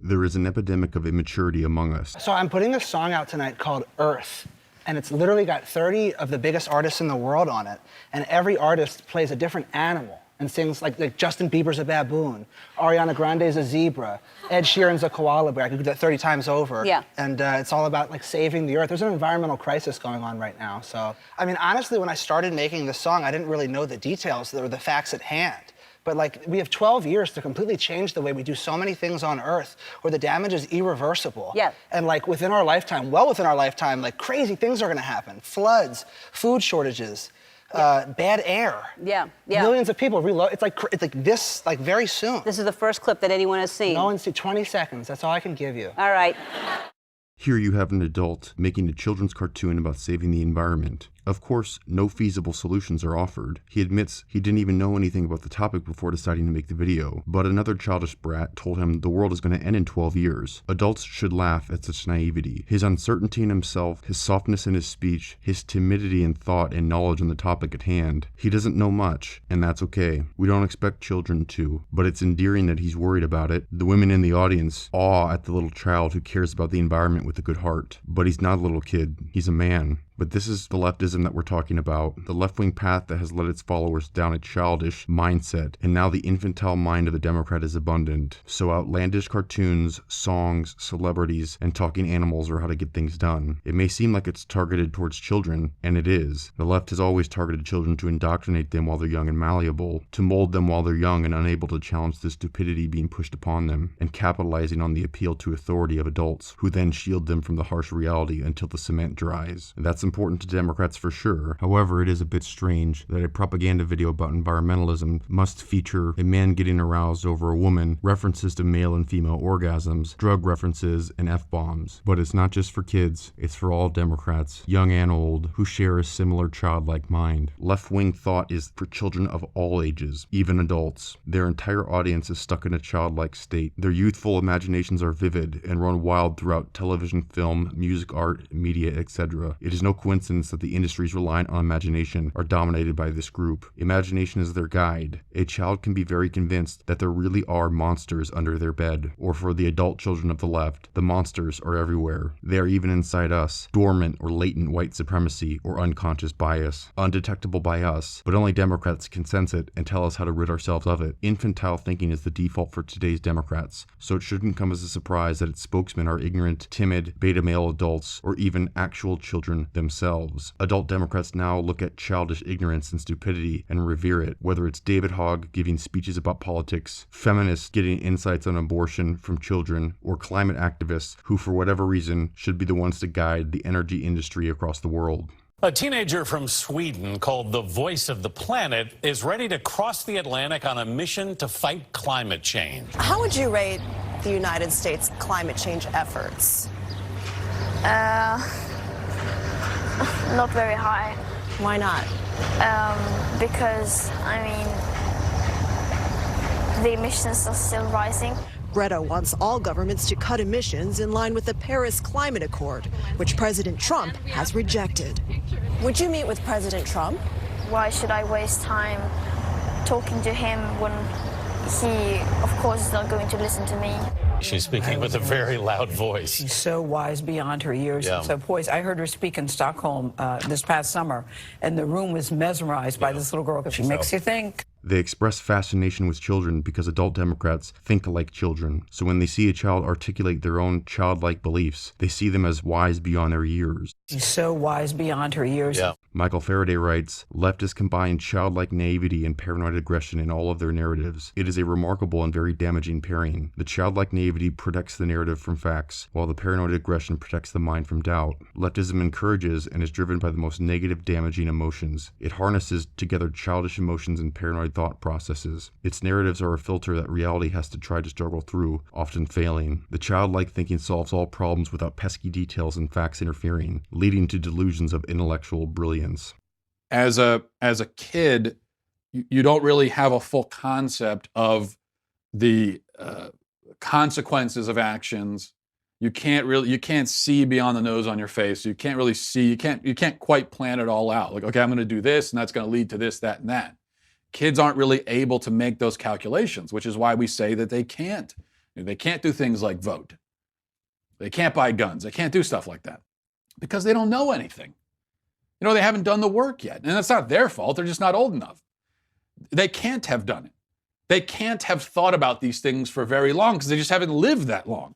There is an epidemic of immaturity among us. So I'm putting this song out tonight called Earth, and it's literally got 30 of the biggest artists in the world on it, and every artist plays a different animal and sings like Justin Bieber's a baboon, Ariana Grande's a zebra, Ed Sheeran's a koala bear. I could do that 30 times over. Yeah. And it's all about like saving the earth. There's an environmental crisis going on right now. So, I mean, honestly, when I started making this song, I didn't really know the details or the facts at hand. But like, we have 12 years to completely change the way we do so many things on Earth, where the damage is irreversible. Yeah. And like within our lifetime, well within our lifetime, like crazy things are gonna happen. Floods, food shortages, bad air. Yeah, yeah. Millions of people reload. It's like this, like very soon. This is the first clip that anyone has seen. No one's seen 20 seconds. That's all I can give you. All right. Here you have an adult making a children's cartoon about saving the environment. Of course, no feasible solutions are offered. He admits he didn't even know anything about the topic before deciding to make the video, but another childish brat told him the world is going to end in 12 years. Adults should laugh at such naivety. His uncertainty in himself, his softness in his speech, his timidity in thought and knowledge on the topic at hand. He doesn't know much, and that's okay. We don't expect children to, but it's endearing that he's worried about it. The women in the audience awe at the little child who cares about the environment with a good heart. But he's not a little kid, he's a man. But this is the leftism that we're talking about, the left-wing path that has led its followers down a childish mindset, and now the infantile mind of the Democrat is abundant. So outlandish cartoons, songs, celebrities, and talking animals are how to get things done. It may seem like it's targeted towards children, and it is. The left has always targeted children to indoctrinate them while they're young and malleable, to mold them while they're young and unable to challenge the stupidity being pushed upon them, and capitalizing on the appeal to authority of adults, who then shield them from the harsh reality until the cement dries. That's important to Democrats for sure. However, it is a bit strange that a propaganda video about environmentalism must feature a man getting aroused over a woman, references to male and female orgasms, drug references, and F-bombs. But it's not just for kids, it's for all Democrats, young and old, who share a similar childlike mind. Left-wing thought is for children of all ages, even adults. Their entire audience is stuck in a childlike state. Their youthful imaginations are vivid and run wild throughout television, film, music, art, media, etc. It is no coincidence that the industries reliant on imagination are dominated by this group. Imagination is their guide. A child can be very convinced that there really are monsters under their bed, or for the adult children of the left, the monsters are everywhere. They are even inside us, dormant or latent white supremacy or unconscious bias, undetectable by us, but only Democrats can sense it and tell us how to rid ourselves of it. Infantile thinking is the default for today's Democrats, so it shouldn't come as a surprise that its spokesmen are ignorant, timid, beta male adults, or even actual children themselves. Adult Democrats now look at childish ignorance and stupidity and revere it, whether it's David Hogg giving speeches about politics, feminists getting insights on abortion from children, or climate activists who, for whatever reason, should be the ones to guide the energy industry across the world. A teenager from Sweden called the Voice of the Planet is ready to cross the Atlantic on a mission to fight climate change. How would you rate the United States climate change efforts? Not very high. Why not? Because, I mean, the emissions are still rising. Greta wants all governments to cut emissions in line with the Paris Climate Accord, which President Trump has rejected. Would you meet with President Trump? Why should I waste time talking to him when he, of course, is not going to listen to me? She's speaking with a very loud voice. She's so wise beyond her years and so poised. I heard her speak in Stockholm this past summer, and the room was mesmerized by this little girl. She makes you think. They express fascination with children because adult Democrats think like children. So when they see a child articulate their own childlike beliefs, they see them as wise beyond their years. She's so wise beyond her years. Yeah. Michael Faraday writes, leftists combine childlike naivety and paranoid aggression in all of their narratives. It is a remarkable and very damaging pairing. The childlike naivety protects the narrative from facts, while the paranoid aggression protects the mind from doubt. Leftism encourages and is driven by the most negative, damaging emotions. It harnesses together childish emotions and paranoid thought processes. Its narratives are a filter that reality has to try to struggle through, often failing. The childlike thinking solves all problems without pesky details and facts interfering, leading to delusions of intellectual brilliance. As a kid, you don't really have a full concept of the consequences of actions. You can't see beyond the nose on your face. You can't really see, you can't quite plan it all out. Like, okay, I'm going to do this and that's going to lead to this, that, and that. Kids aren't really able to make those calculations, which is why we say that they can't They can't do things like vote. They can't buy guns. They can't do stuff like that because they don't know anything. They haven't done the work yet. And that's not their fault. They're just not old enough. They can't have done it. They can't have thought about these things for very long because they just haven't lived that long.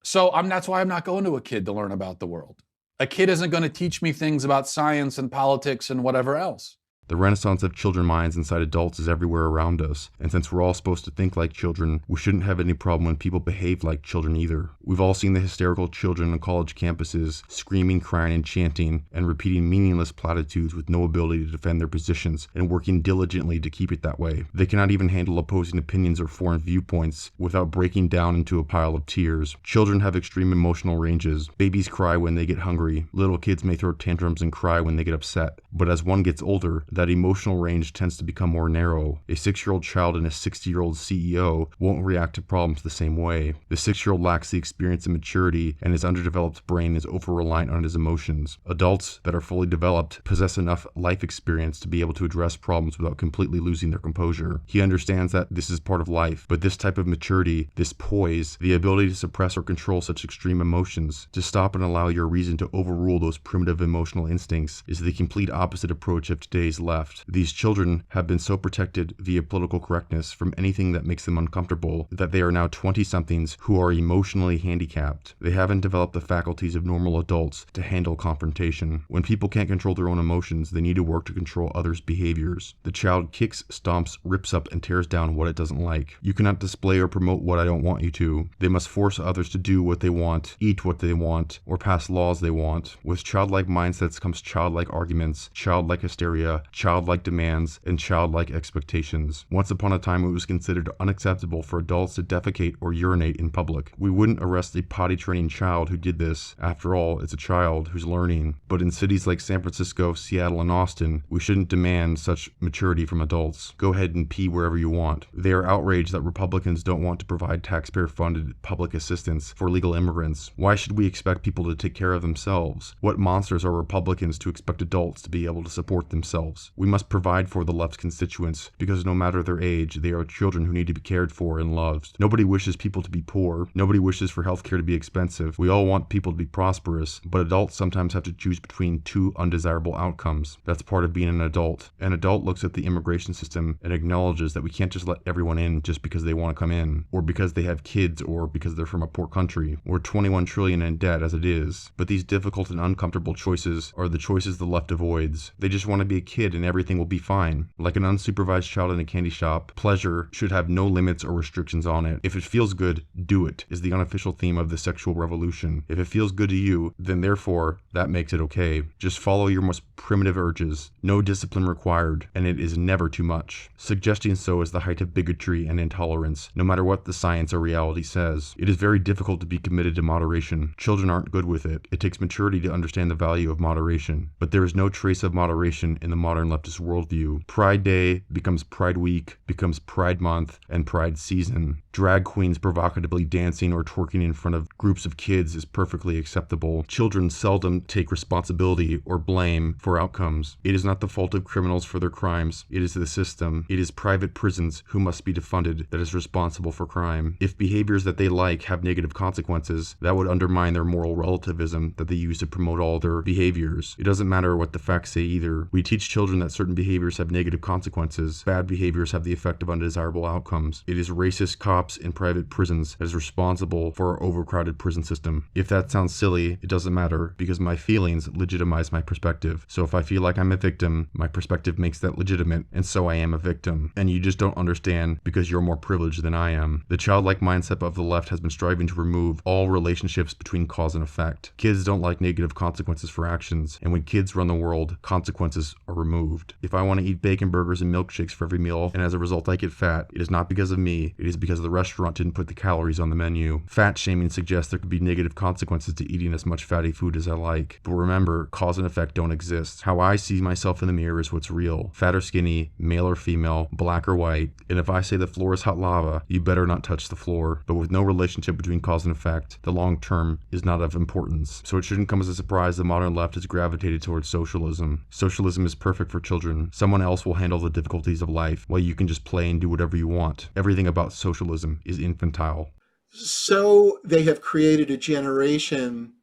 So that's why I'm not going to a kid to learn about the world. A kid isn't going to teach me things about science and politics and whatever else. The renaissance of children minds inside adults is everywhere around us, and since we're all supposed to think like children, we shouldn't have any problem when people behave like children either. We've all seen the hysterical children on college campuses, screaming, crying, and chanting, and repeating meaningless platitudes with no ability to defend their positions, and working diligently to keep it that way. They cannot even handle opposing opinions or foreign viewpoints without breaking down into a pile of tears. Children have extreme emotional ranges. Babies cry when they get hungry. Little kids may throw tantrums and cry when they get upset. But as one gets older, that emotional range tends to become more narrow. A 6-year-old child and a 60-year-old CEO won't react to problems the same way. The 6-year-old lacks the experience and maturity, and his underdeveloped brain is over-reliant on his emotions. Adults that are fully developed possess enough life experience to be able to address problems without completely losing their composure. He understands that this is part of life, but this type of maturity, this poise, the ability to suppress or control such extreme emotions, to stop and allow your reason to overrule those primitive emotional instincts, is the complete opposite approach of today's left. These children have been so protected via political correctness from anything that makes them uncomfortable that they are now 20-somethings who are emotionally handicapped. They haven't developed the faculties of normal adults to handle confrontation. When people can't control their own emotions, they need to work to control others' behaviors. The child kicks, stomps, rips up, and tears down what it doesn't like. You cannot display or promote what I don't want you to. They must force others to do what they want, eat what they want, or pass laws they want. With childlike mindsets comes childlike arguments, childlike hysteria, childlike demands, and childlike expectations. Once upon a time, it was considered unacceptable for adults to defecate or urinate in public. We wouldn't arrest a potty training child who did this. After all, it's a child who's learning. But in cities like San Francisco, Seattle, and Austin, we shouldn't demand such maturity from adults. Go ahead and pee wherever you want. They are outraged that Republicans don't want to provide taxpayer-funded public assistance for legal immigrants. Why should we expect people to take care of themselves? What monsters are Republicans to expect adults to be able to support themselves? We must provide for the left's constituents because no matter their age, they are children who need to be cared for and loved. Nobody wishes people to be poor. Nobody wishes for healthcare to be expensive. We all want people to be prosperous, but adults sometimes have to choose between two undesirable outcomes. That's part of being an adult. An adult looks at the immigration system and acknowledges that we can't just let everyone in just because they want to come in, or because they have kids, or because they're from a poor country. We're 21 trillion in debt as it is, but these difficult and uncomfortable choices are the choices the left avoids. They just want to be a kid and everything will be fine. Like an unsupervised child in a candy shop, pleasure should have no limits or restrictions on it. If it feels good, do it, is the unofficial theme of the sexual revolution. If it feels good to you, then therefore, that makes it okay. Just follow your most primitive urges. No discipline required, and it is never too much. Suggesting so is the height of bigotry and intolerance, no matter what the science or reality says. It is very difficult to be committed to moderation. Children aren't good with it. It takes maturity to understand the value of moderation. But there is no trace of moderation in the modern leftist worldview. Pride Day becomes Pride Week, becomes Pride Month, and Pride Season. Drag queens provocatively dancing or twerking in front of groups of kids is perfectly acceptable. Children seldom take responsibility or blame for outcomes. It is not the fault of criminals for their crimes. It is the system. It is private prisons who must be defunded that is responsible for crime. If behaviors that they like have negative consequences, that would undermine their moral relativism that they use to promote all their behaviors. It doesn't matter what the facts say either. We teach children that certain behaviors have negative consequences. Bad behaviors have the effect of undesirable outcomes. It is racist cops in private prisons that is responsible for our overcrowded prison system. If that sounds silly, it doesn't matter because my feelings legitimize my perspective. So if I feel like I'm a victim, my perspective makes that legitimate, and so I am a victim. And you just don't understand because you're more privileged than I am. The childlike mindset of the left has been striving to remove all relationships between cause and effect. Kids don't like negative consequences for actions, and when kids run the world, consequences are removed. If I want to eat bacon burgers and milkshakes for every meal, and as a result I get fat, it is not because of me, it is because the restaurant didn't put the calories on the menu. Fat shaming suggests there could be negative consequences to eating as much fatty food as I like. But remember, cause and effect don't exist. How I see myself in the mirror is what's real. Fat or skinny, male or female, black or white. And if I say the floor is hot lava, you better not touch the floor. But with no relationship between cause and effect, the long term is not of importance. So it shouldn't come as a surprise the modern left has gravitated towards socialism. Socialism is perfect for children. Someone else will handle the difficulties of life, while you can just play and do whatever you want. Everything about socialism socialism is infantile. So they have created a generation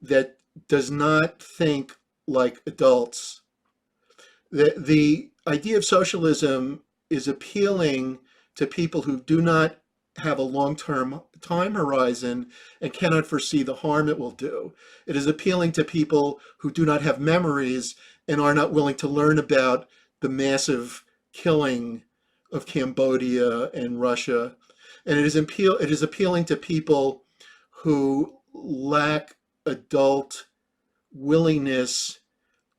that does not think like adults. The idea of socialism is appealing to people who do not have a long-term time horizon and cannot foresee the harm it will do. It is appealing to people who do not have memories and are not willing to learn about the massive killing of Cambodia and Russia. And it is appealing to people who lack adult willingness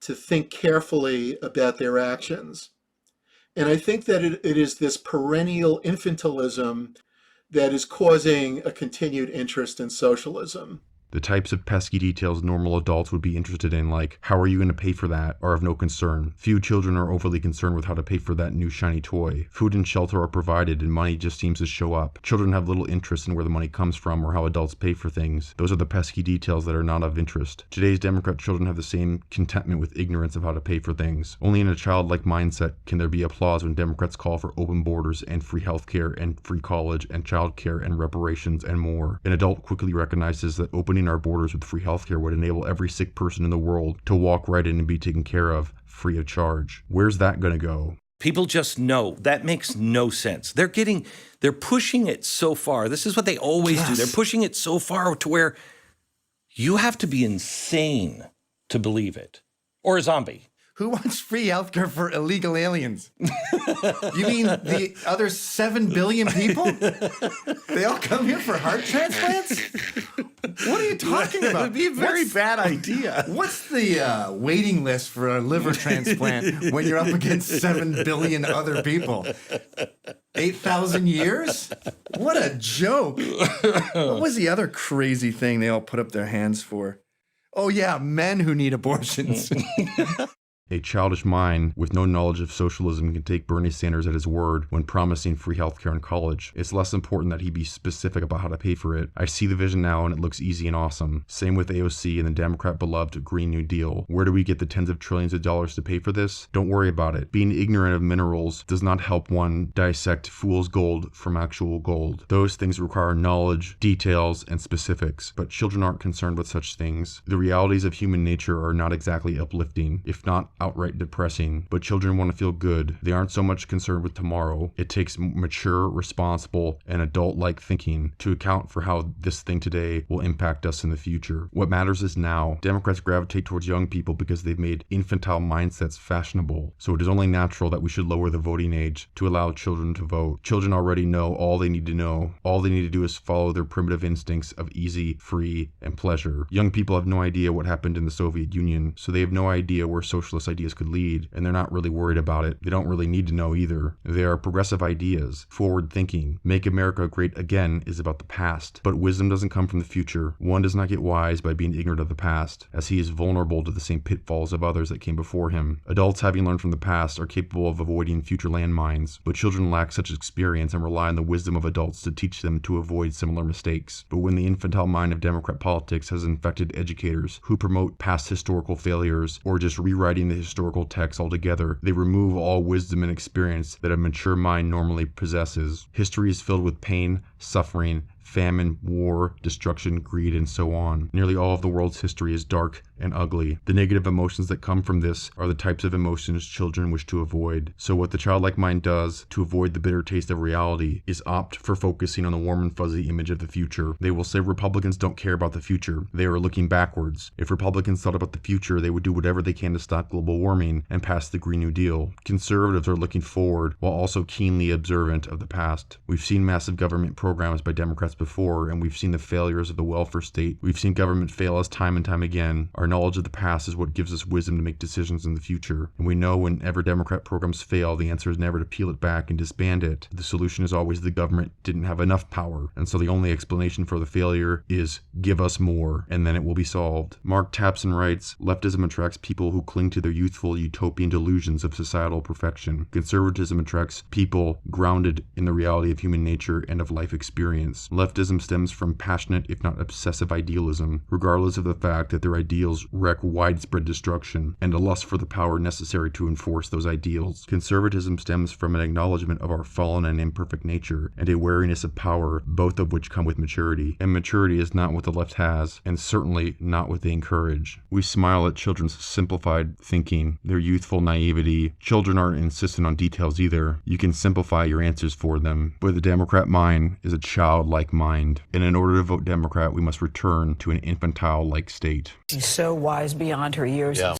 to think carefully about their actions. And I think that it is this perennial infantilism that is causing a continued interest in socialism. The types of pesky details normal adults would be interested in, like, how are you going to pay for that, are of no concern. Few children are overly concerned with how to pay for that new shiny toy. Food and shelter are provided and money just seems to show up. Children have little interest in where the money comes from or how adults pay for things. Those are the pesky details that are not of interest. Today's Democrat children have the same contentment with ignorance of how to pay for things. Only in a childlike mindset can there be applause when Democrats call for open borders and free healthcare and free college and childcare and reparations and more. An adult quickly recognizes that opening our borders with free healthcare would enable every sick person in the world to walk right in and be taken care of free of charge. Where's that going to go? People just know that makes no sense. They're pushing it so far. This is what they always do. They're pushing it so far to where you have to be insane to believe it. Or a zombie. Who wants free healthcare for illegal aliens? You mean the other 7 billion people? They all come here for heart transplants? What are you talking about? It would be a very bad idea. What's the waiting list for a liver transplant when you're up against 7 billion other people? 8,000 years? What a joke. What was the other crazy thing they all put up their hands for? Oh yeah, men who need abortions. A childish mind with no knowledge of socialism can take Bernie Sanders at his word when promising free healthcare in college. It's less important that he be specific about how to pay for it. I see the vision now and it looks easy and awesome. Same with AOC and the Democrat-beloved Green New Deal. Where do we get the tens of trillions of dollars to pay for this? Don't worry about it. Being ignorant of minerals does not help one dissect fool's gold from actual gold. Those things require knowledge, details, and specifics, but children aren't concerned with such things. The realities of human nature are not exactly uplifting, if not outright depressing, but children want to feel good. They aren't so much concerned with tomorrow. It takes mature, responsible, and adult-like thinking to account for how this thing today will impact us in the future. What matters is now. Democrats gravitate towards young people because they've made infantile mindsets fashionable, so it is only natural that we should lower the voting age to allow children to vote. Children already know all they need to know. All they need to do is follow their primitive instincts of easy, free, and pleasure. Young people have no idea what happened in the Soviet Union, so they have no idea where socialist ideas could lead, and they're not really worried about it. They don't really need to know either. They are progressive ideas, forward thinking. Make America great again is about the past, but wisdom doesn't come from the future. One does not get wise by being ignorant of the past, as he is vulnerable to the same pitfalls of others that came before him. Adults, having learned from the past, are capable of avoiding future landmines, but children lack such experience and rely on the wisdom of adults to teach them to avoid similar mistakes. But when the infantile mind of Democrat politics has infected educators who promote past historical failures or just rewriting the historical text altogether, they remove all wisdom and experience that a mature mind normally possesses. History is filled with pain, suffering, famine, war, destruction, greed, and so on. Nearly all of the world's history is dark and ugly. The negative emotions that come from this are the types of emotions children wish to avoid. So what the childlike mind does to avoid the bitter taste of reality is opt for focusing on the warm and fuzzy image of the future. They will say Republicans don't care about the future. They are looking backwards. If Republicans thought about the future, they would do whatever they can to stop global warming and pass the Green New Deal. Conservatives are looking forward while also keenly observant of the past. We've seen massive government programs by Democrats before, and we've seen the failures of the welfare state. We've seen government fail us time and time again. Our knowledge of the past is what gives us wisdom to make decisions in the future. And we know whenever Democrat programs fail, the answer is never to peel it back and disband it. The solution is always the government didn't have enough power. And so the only explanation for the failure is give us more, and then it will be solved. Mark Tapson writes, leftism attracts people who cling to their youthful utopian delusions of societal perfection. Conservatism attracts people grounded in the reality of human nature and of life experience. Leftism stems from passionate, if not obsessive idealism, regardless of the fact that their ideals ideals wreak widespread destruction and a lust for the power necessary to enforce those ideals. Conservatism stems from an acknowledgement of our fallen and imperfect nature and a wariness of power, both of which come with maturity. And maturity is not what the left has, and certainly not what they encourage. We smile at children's simplified thinking, their youthful naivety. Children aren't insistent on details either. You can simplify your answers for them. But the Democrat mind is a childlike mind, and in order to vote Democrat, we must return to an infantile-like state. She's so wise beyond her years. Yeah.